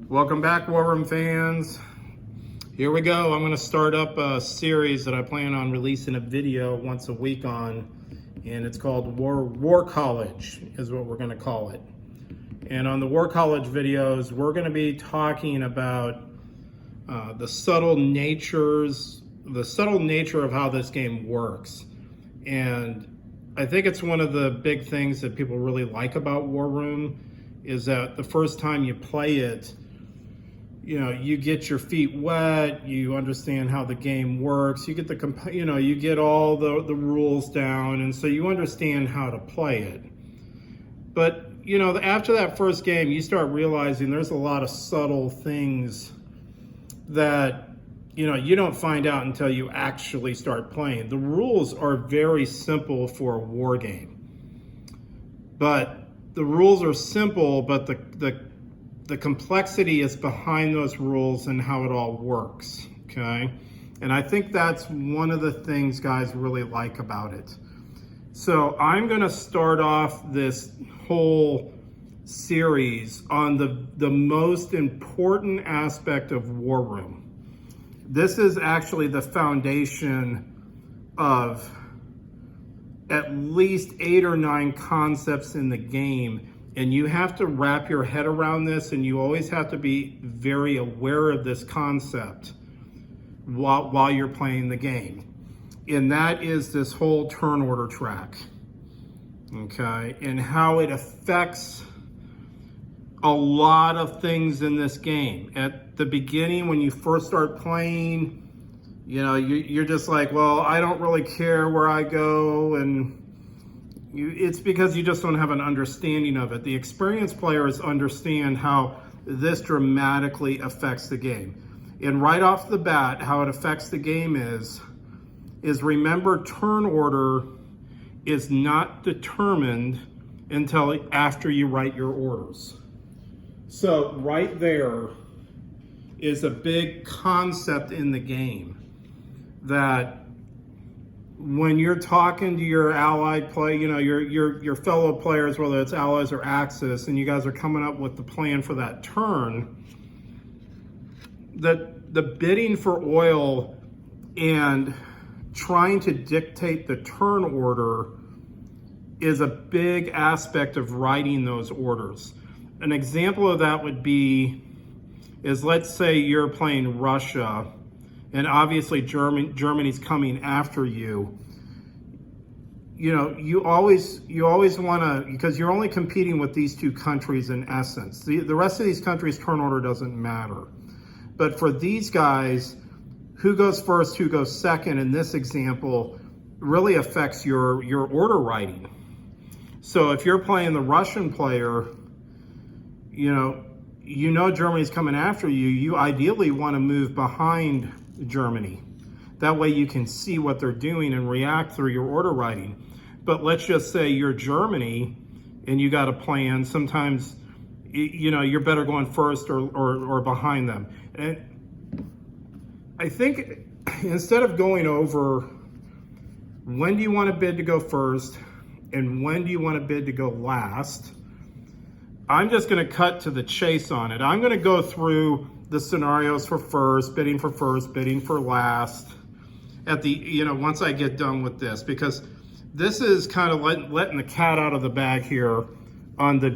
Welcome back, War Room fans. Here we go. I'm going to start up a series that I plan on releasing a video once a week on, and it's called War College is what we're going to call it. And on the War College videos, we're going to be talking about the subtle nature of how this game works. And I think it's one of the big things that people really like about War Room is that the first time you play it, you know, you get your feet wet, you understand how the game works, you get you get all the rules down, and so you understand how to play it. But, you know, after that first game, you start realizing there's a lot of subtle things that, you know, you don't find out until you actually start playing. The rules are very simple for a war game. But the rules are simple, but the complexity is behind those rules and how it all works, okay? And I think that's one of the things guys really like about it. So I'm gonna start off this whole series on the most important aspect of War Room. This is actually the foundation of at least 8 or 9 concepts in the game. And you have to wrap your head around this, and you always have to be very aware of this concept while you're playing the game. And that is this whole turn order track, okay? And how it affects a lot of things in this game. At the beginning, when you first start playing, you know, you're just like, well, I don't really care where I go, and it's because you just don't have an understanding of it. The experienced players understand how this dramatically affects the game. And right off the bat, how it affects the game is remember, turn order is not determined until after you write your orders. So right there is a big concept in the game that when you're talking to your allied play, you know, your fellow players, whether it's allies or Axis, and you guys are coming up with the plan for that turn, that the bidding for oil and trying to dictate the turn order is a big aspect of writing those orders. An example of that would be, let's say you're playing Russia, and obviously Germany's coming after you. You know, you always want to, because you're only competing with these 2 countries in essence. The rest of these countries' turn order doesn't matter. But for these guys, who goes first, who goes second in this example really affects your order writing. So if you're playing the Russian player, you know Germany's coming after you, you ideally want to move behind Germany. That way you can see what they're doing and react through your order writing. But let's just say you're Germany and you got a plan. Sometimes, you know, you're better going first or behind them. And I think instead of going over when do you want to bid to go first and when do you want to bid to go last, I'm just going to cut to the chase on it. I'm going to go through the scenarios for first, bidding for last at the, you know, once I get done with this, because this is kind of letting the cat out of the bag here on the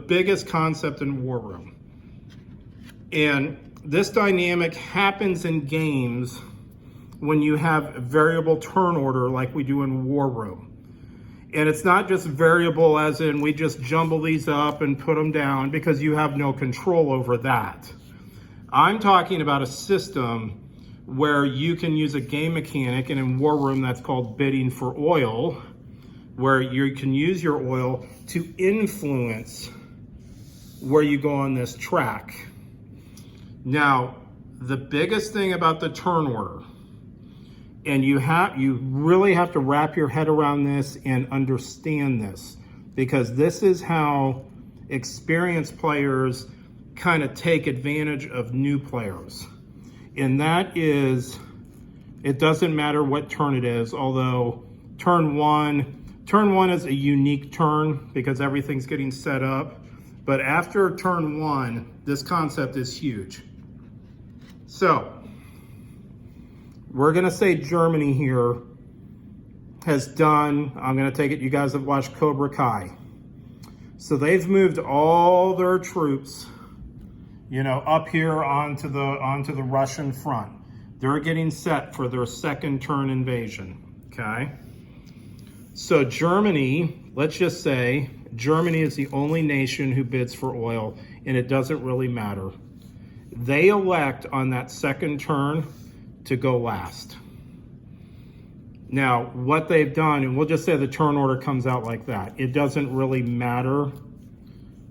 biggest concept in War Room. And this dynamic happens in games when you have variable turn order like we do in War Room. And it's not just variable as in we just jumble these up and put them down, because you have no control over that. I'm talking about a system where you can use a game mechanic, and in War Room that's called bidding for oil, where you can use your oil to influence where you go on this track. Now, the biggest thing about the turn order, and you really have to wrap your head around this and understand this, because this is how experienced players kind of take advantage of new players. And that is, it doesn't matter what turn it is, although turn one is a unique turn because everything's getting set up. But after turn 1, this concept is huge. So, we're gonna say Germany here has done, I'm gonna take it, you guys have watched Cobra Kai. So they've moved all their troops, you know, up here onto the Russian front. They're getting set for their second turn invasion, okay? So Germany, let's just say, Germany is the only nation who bids for oil, and it doesn't really matter. They elect on that second turn to go last. Now, what they've done, and we'll just say the turn order comes out like that. It doesn't really matter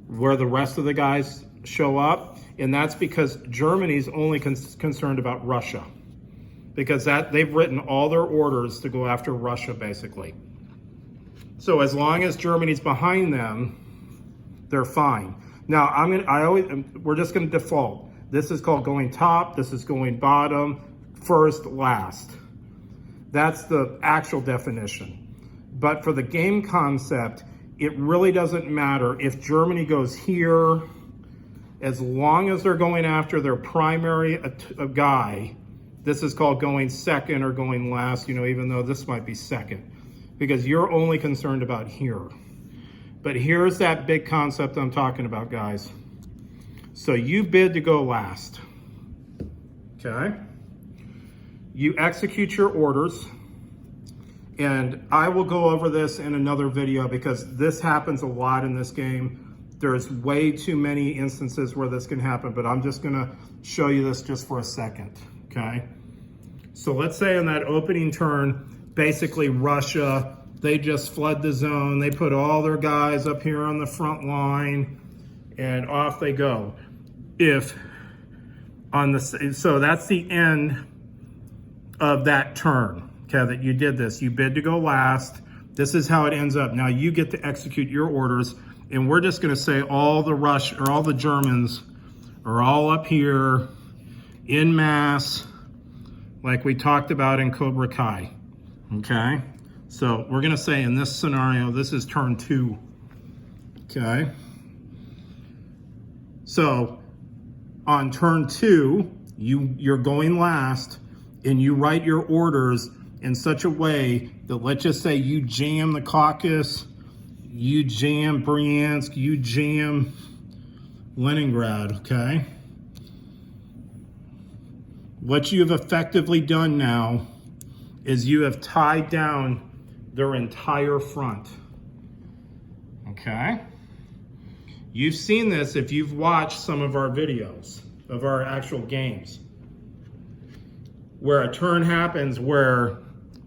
where the rest of the guys show up, and that's because Germany's only concerned about Russia, because they've written all their orders to go after Russia, basically. So as long as Germany's behind them, they're fine. Now, we're just gonna default. This is called going top, this is going bottom, first, last. That's the actual definition. But for the game concept, it really doesn't matter if Germany goes here, as long as they're going after their primary guy. This is called going second or going last, you know, even though this might be second, because you're only concerned about here. But here's that big concept I'm talking about, guys. So you bid to go last, okay? You execute your orders, and I will go over this in another video because this happens a lot in this game. There's way too many instances where this can happen, but I'm just gonna show you this just for a second, okay? So let's say on that opening turn, basically Russia, they just flood the zone. They put all their guys up here on the front line and off they go. So that's the end of that turn, okay, that you did this. You bid to go last. This is how it ends up. Now you get to execute your orders, and we're just gonna say all the Germans are all up here in mass, like we talked about in Cobra Kai, okay? So we're gonna say in this scenario, this is turn 2, okay? So on turn 2, you're going last, and you write your orders in such a way that, let's just say you jam the Caucasus, you jam Bryansk, you jam Leningrad, okay? What you have effectively done now is you have tied down their entire front, okay? You've seen this if you've watched some of our videos of our actual games, where a turn happens where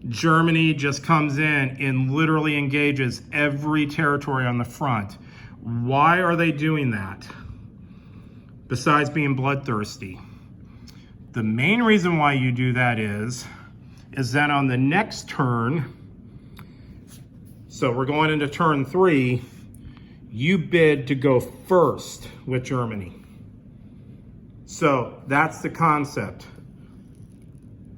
Germany just comes in and literally engages every territory on the front. Why are they doing that? Besides being bloodthirsty. The main reason why you do that is that on the next turn, so we're going into turn 3, you bid to go first with Germany. So that's the concept.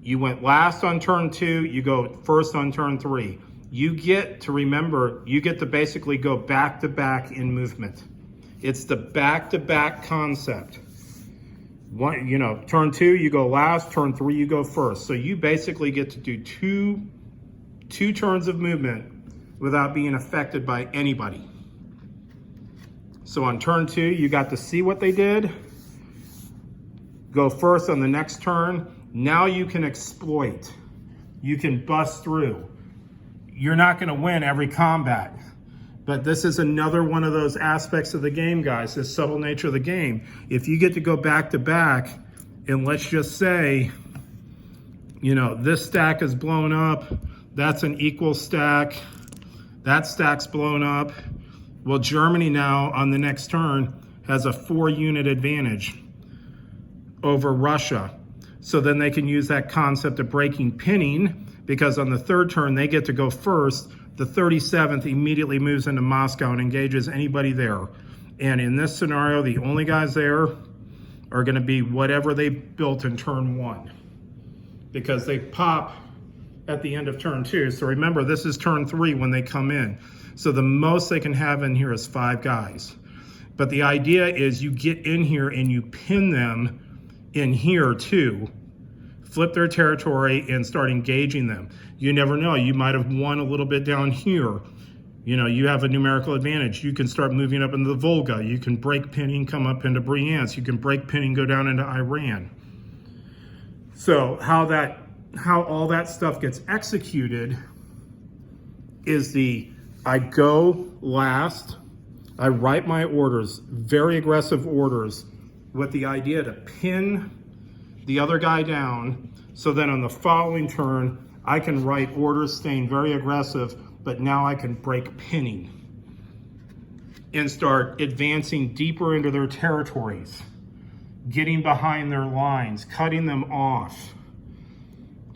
You went last on turn 2, you go first on turn 3. You get to remember, you get to basically go back to back in movement. It's the back-to-back concept. Turn 2, you go last, turn 3, you go first. So you basically get to do two turns of movement without being affected by anybody. So on turn 2, you got to see what they did, go first on the next turn. Now you can exploit. You can bust through. You're not gonna win every combat, but this is another one of those aspects of the game, guys, this subtle nature of the game. If you get to go back to back, and let's just say, this stack is blown up, that's an equal stack, that stack's blown up. Well, Germany now on the next turn has a 4-unit advantage over Russia. So then they can use that concept of breaking pinning, because on the third turn, they get to go first. The 37th immediately moves into Moscow and engages anybody there. And in this scenario, the only guys there are gonna be whatever they built in turn 1, because they pop at the end of turn 2. So remember, this is turn 3 when they come in. So the most they can have in here is 5 guys. But the idea is you get in here and you pin them in here too, flip their territory and start engaging them. You never know, you might have won a little bit down here. You know, you have a numerical advantage. You can start moving up into the Volga. You can break pinning, come up into Bryansk. You can break pinning, go down into Iran. So how all that stuff gets executed is I go last, I write my orders, very aggressive orders, with the idea to pin the other guy down, so then on the following turn, I can write orders staying very aggressive, but now I can break pinning and start advancing deeper into their territories, getting behind their lines, cutting them off,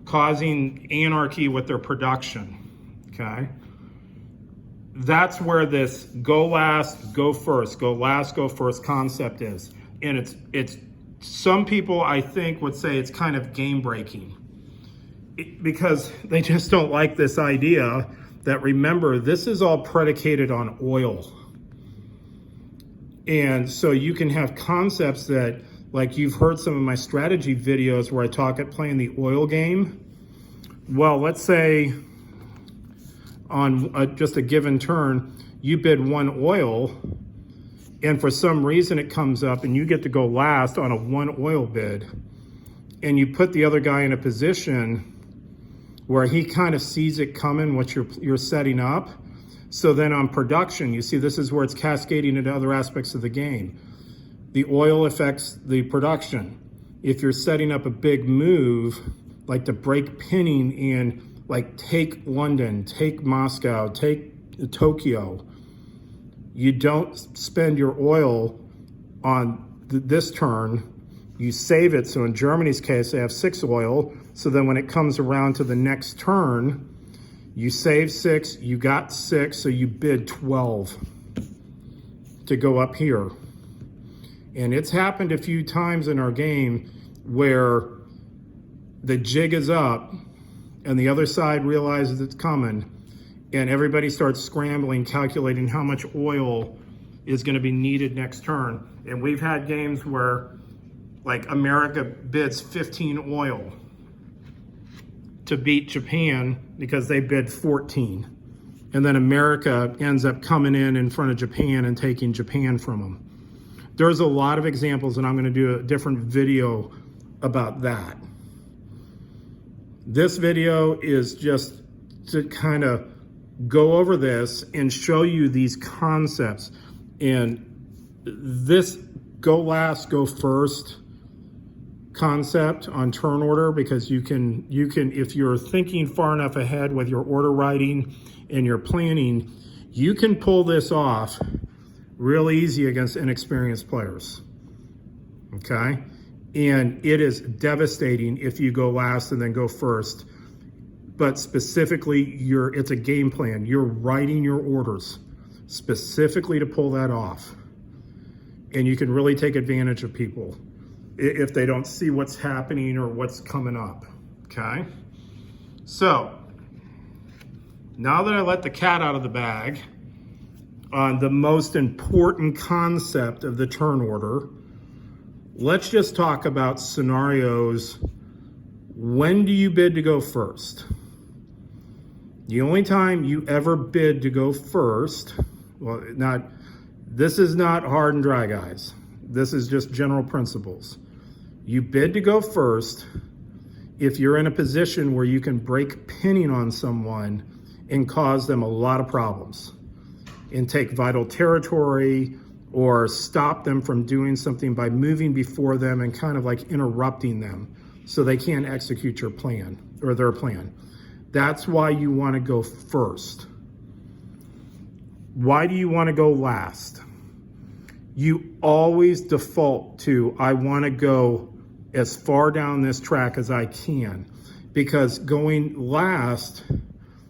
causing anarchy with their production, okay? That's where this go last, go first, go last, go first concept is. And it's some people, I think, would say it's kind of game breaking because they just don't like this idea that, remember, this is all predicated on oil. And so you can have concepts that, like you've heard some of my strategy videos where I talk at playing the oil game. Well, let's say on just a given turn, you bid 1 oil, and for some reason it comes up and you get to go last on a 1 oil bid, and you put the other guy in a position where he kind of sees it coming, what you're setting up. So then on production, you see this is where it's cascading into other aspects of the game. The oil affects the production. If you're setting up a big move, like to break pinning and like take London, take Moscow, take Tokyo, you don't spend your oil on this turn, you save it. So in Germany's case, they have 6 oil. So then when it comes around to the next turn, you save 6, you got 6, so you bid 12 to go up here. And it's happened a few times in our game where the jig is up and the other side realizes it's coming, and everybody starts scrambling, calculating how much oil is going to be needed next turn. And we've had games where, like, America bids 15 oil to beat Japan because they bid 14. And then America ends up coming in front of Japan and taking Japan from them. There's a lot of examples, and I'm going to do a different video about that. This video is just to kind of go over this and show you these concepts. And this go last, go first concept on turn order, because you can, if you're thinking far enough ahead with your order writing and your planning, you can pull this off real easy against inexperienced players, okay? And it is devastating if you go last and then go first. But specifically, it's a game plan. You're writing your orders specifically to pull that off. And you can really take advantage of people if they don't see what's happening or what's coming up, okay? So, now that I let the cat out of the bag on the most important concept of the turn order, let's just talk about scenarios. When do you bid to go first? The only time you ever bid to go first, well, this is not hard and dry, guys. This is just general principles. You bid to go first if you're in a position where you can break pinning on someone and cause them a lot of problems and take vital territory, or stop them from doing something by moving before them and kind of like interrupting them so they can't execute your plan or their plan. That's why you want to go first. Why do you want to go last? You always default to, I want to go as far down this track as I can, because going last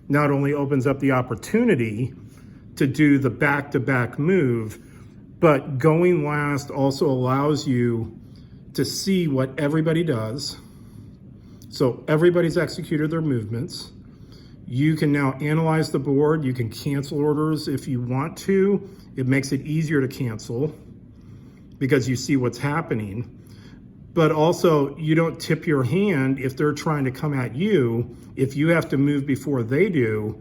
not only opens up the opportunity to do the back-to-back move, but going last also allows you to see what everybody does. So everybody's executed their movements. You can now analyze the board. You can cancel orders if you want to, It makes it easier to cancel because you see what's happening. But also, you don't tip your hand if they're trying to come at you. If you have to move before they do,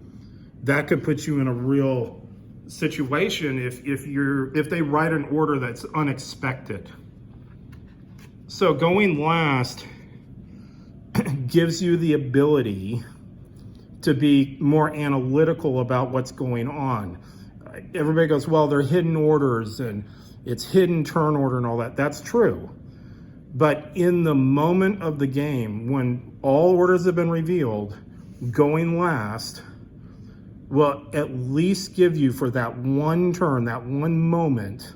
that could put you in a real situation if they write an order that's unexpected. So going last gives you the ability to be more analytical about what's going on. Everybody goes, well, they're hidden orders and it's hidden turn order and all that. That's true. But in the moment of the game, when all orders have been revealed, going last will at least give you, for that one turn, that one moment,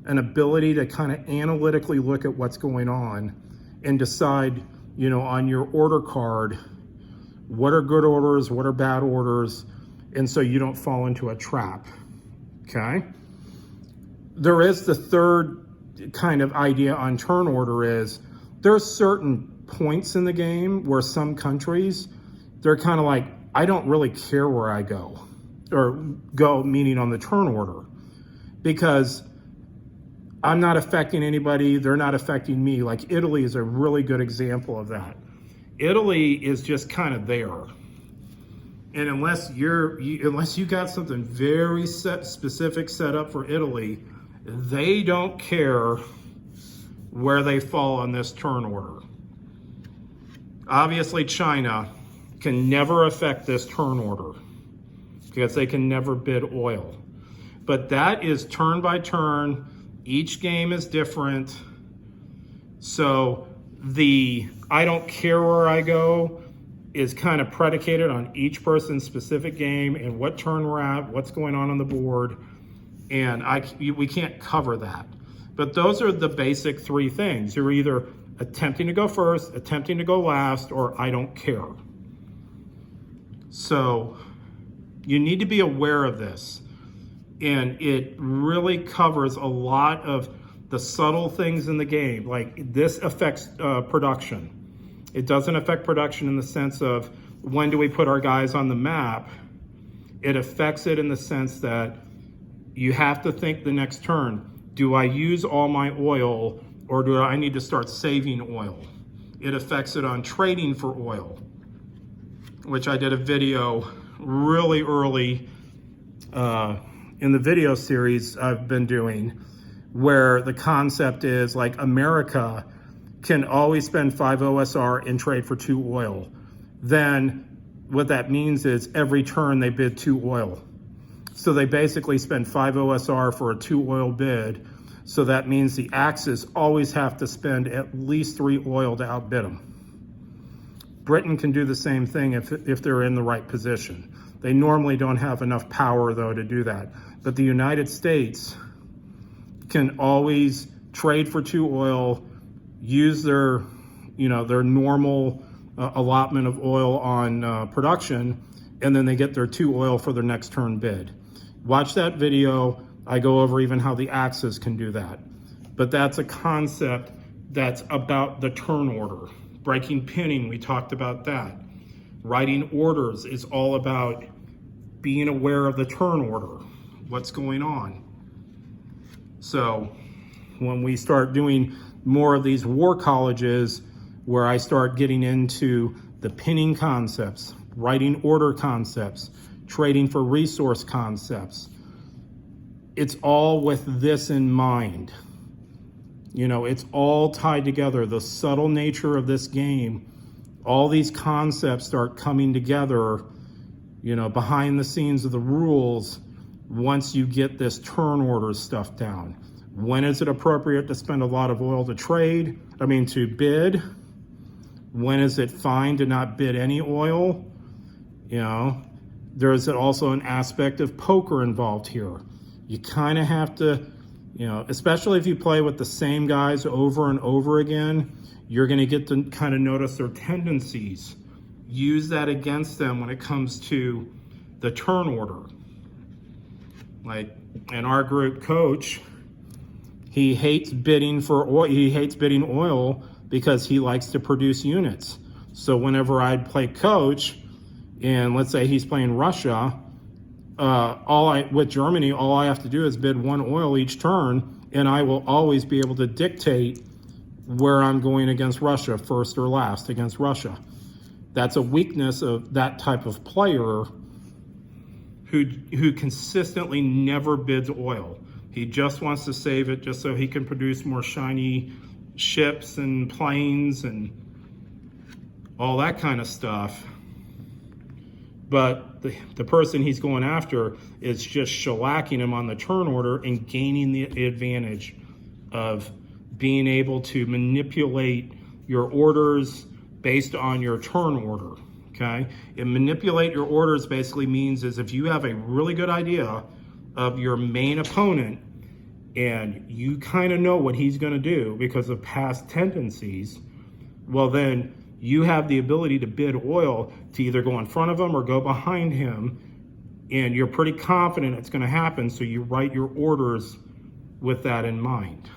an ability to kind of analytically look at what's going on and decide, you know, on your order card, what are good orders, what are bad orders, and so you don't fall into a trap, okay? There is the third kind of idea on turn order is there's certain points in the game where some countries, they're kind of like, I don't really care where I go, or go meaning on the turn order, because I'm not affecting anybody, they're not affecting me. Like Italy is a really good example of that. Italy is just kind of there. And unless you got something very specific set up for Italy, they don't care where they fall on this turn order. Obviously, China can never affect this turn order because they can never bid oil. But that is turn by turn. Each game is different. So the I don't care where I go is kind of predicated on each person's specific game and what turn we're at, what's going on the board. And we can't cover that. But those are the basic three things. You're either attempting to go first, attempting to go last, or I don't care. So you need to be aware of this. And it really covers a lot of the subtle things in the game. Like this affects production. It doesn't affect production in the sense of when do we put our guys on the map. It affects it in the sense that you have to think the next turn, do I use all my oil or do I need to start saving oil? It affects it on trading for oil, which I did a video really early in the video series I've been doing, where the concept is like America can always spend 5 OSR and trade for 2 oil. Then what that means is every turn they bid 2 oil. So they basically spend 5 OSR for a 2 oil bid. So that means the Axis always have to spend at least 3 oil to outbid them. Britain can do the same thing if they're in the right position. They normally don't have enough power though to do that. But the United States can always trade for 2 oil, use their, their normal allotment of oil on production, and then they get their 2 oil for their next turn bid. Watch that video. I go over even how the Axis can do that. But that's a concept that's about the turn order. Breaking pinning, we talked about that. Writing orders is all about being aware of the turn order, what's going on. So when we start doing more of these war colleges, where I start getting into the pinning concepts, writing order concepts, trading for resource concepts, it's all with this in mind. It's all tied together. The subtle nature of this game, all these concepts start coming together, behind the scenes of the rules once you get this turn order stuff down. When is it appropriate to spend a lot of oil to bid? When is it fine to not bid any oil? There's also an aspect of poker involved here. You kind of have to, especially if you play with the same guys over and over again, you're going to get to kind of notice their tendencies. Use that against them when it comes to the turn order. Like in our group, Coach, he hates bidding for oil. He hates bidding oil because he likes to produce units. So whenever I'd play Coach, and let's say he's playing Russia, with Germany, all I have to do is bid one oil each turn, and I will always be able to dictate where I'm going against Russia, first or last against Russia. That's a weakness of that type of player who consistently never bids oil. He just wants to save it just so he can produce more shiny ships and planes and all that kind of stuff. But the person he's going after is just shellacking him on the turn order and gaining the advantage of being able to manipulate your orders based on your turn order, okay? And manipulate your orders basically means is if you have a really good idea of your main opponent and you kind of know what he's gonna do because of past tendencies, well then you have the ability to bid oil to either go in front of him or go behind him, and you're pretty confident it's gonna happen, so you write your orders with that in mind.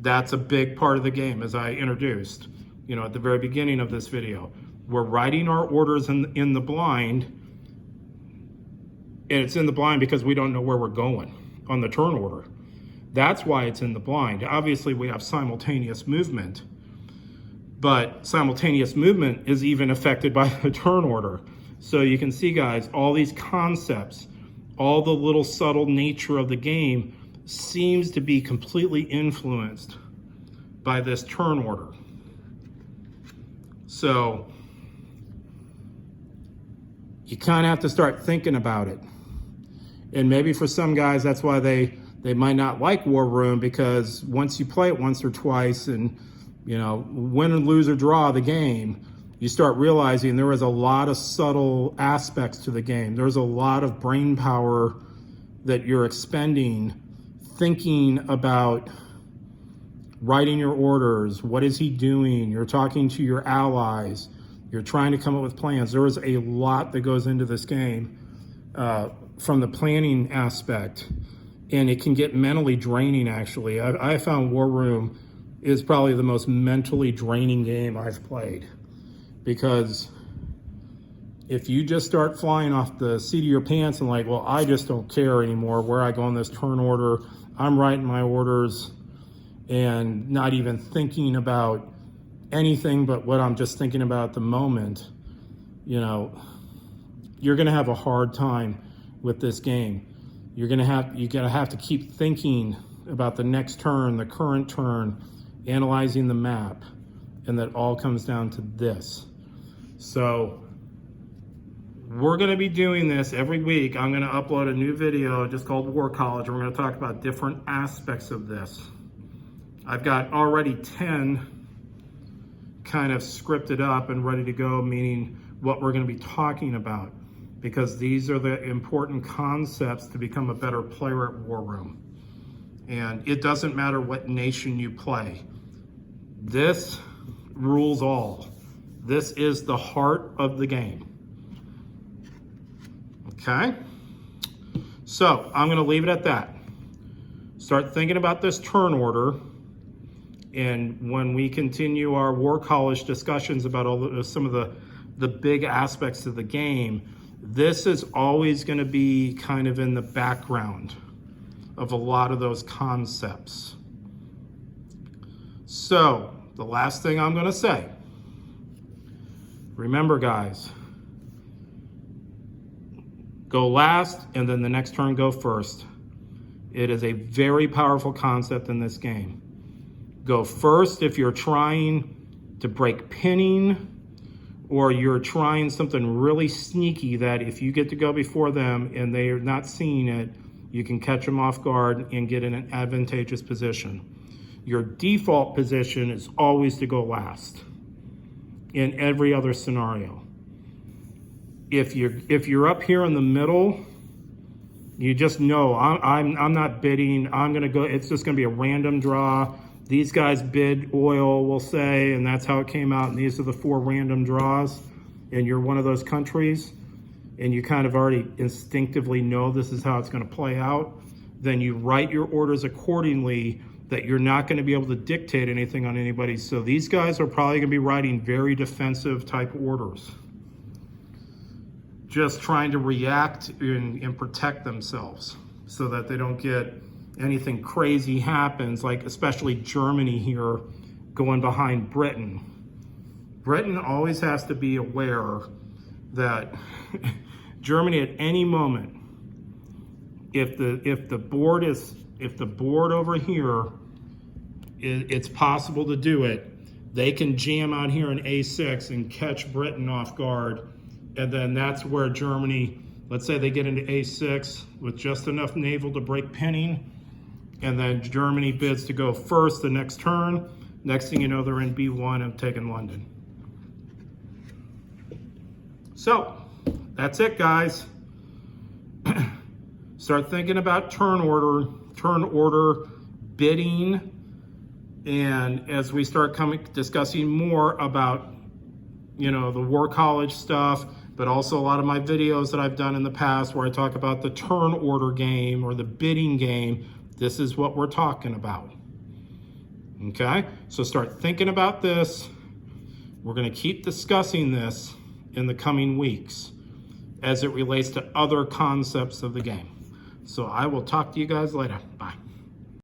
That's a big part of the game, as I introduced, at the very beginning of this video. We're writing our orders in the blind, and it's in the blind because we don't know where we're going on the turn order. That's why it's in the blind. Obviously, we have simultaneous movement, but simultaneous movement is even affected by the turn order. So you can see, guys, all these concepts, all the little subtle nature of the game seems to be completely influenced by this turn order. So you kind of have to start thinking about it. And maybe for some guys, that's why they might not like War Room, because once you play it once or twice and, win or lose or draw the game, you start realizing there is a lot of subtle aspects to the game. There's a lot of brain power that you're expending thinking about writing your orders. What is he doing? You're talking to your allies. You're trying to come up with plans. There is a lot that goes into this game from the planning aspect, and it can get mentally draining, actually. I found War Room is probably the most mentally draining game I've played, because if you just start flying off the seat of your pants and like, well, I just don't care anymore where I go on this turn order, I'm writing my orders and not even thinking about anything but what I'm just thinking about at the moment, you're gonna have a hard time with this game. You're gonna have to keep thinking about the next turn, the current turn, analyzing the map, and that all comes down to this. So we're gonna be doing this every week. I'm gonna upload a new video just called War College. We're gonna talk about different aspects of this. I've got already 10 kind of scripted up and ready to go, meaning what we're gonna be talking about, because these are the important concepts to become a better player at War Room. And it doesn't matter what nation you play. This rules all. This is the heart of the game. Okay? So I'm gonna leave it at that. Start thinking about this turn order, and when we continue our War College discussions about some of the big aspects of the game, this is always gonna be kind of in the background of a lot of those concepts. So the last thing I'm gonna say, remember, guys, go last and then the next turn go first. It is a very powerful concept in this game. Go first if you're trying to break pinning, or you're trying something really sneaky that if you get to go before them and they are not seeing it, you can catch them off guard and get in an advantageous position. Your default position is always to go last in every other scenario. If you're up here in the middle, you just know I'm not bidding. I'm gonna go. It's just gonna be a random draw. These guys bid oil, we'll say, and that's how it came out. And these are the 4 random draws. And you're one of those countries, and you kind of already instinctively know this is how it's going to play out. Then you write your orders accordingly, that you're not going to be able to dictate anything on anybody. So these guys are probably going to be writing very defensive type orders. just trying to react and protect themselves so that they don't get anything crazy happens, like especially Germany here going behind Britain. Britain always has to be aware that Germany at any moment, if the board over here, it's possible to do it, they can jam out here in A6 and catch Britain off guard. And then that's where Germany, let's say they get into A6 with just enough naval to break pinning, and then Germany bids to go first the next turn. Next thing you know, they're in B1 and taking London. So that's it, guys. Start thinking about turn order bidding. And as we start discussing more about, the War College stuff, but also a lot of my videos that I've done in the past where I talk about the turn order game or the bidding game, this is what we're talking about. Okay, so start thinking about this. We're going to keep discussing this in the coming weeks as it relates to other concepts of the game. So I will talk to you guys later. Bye.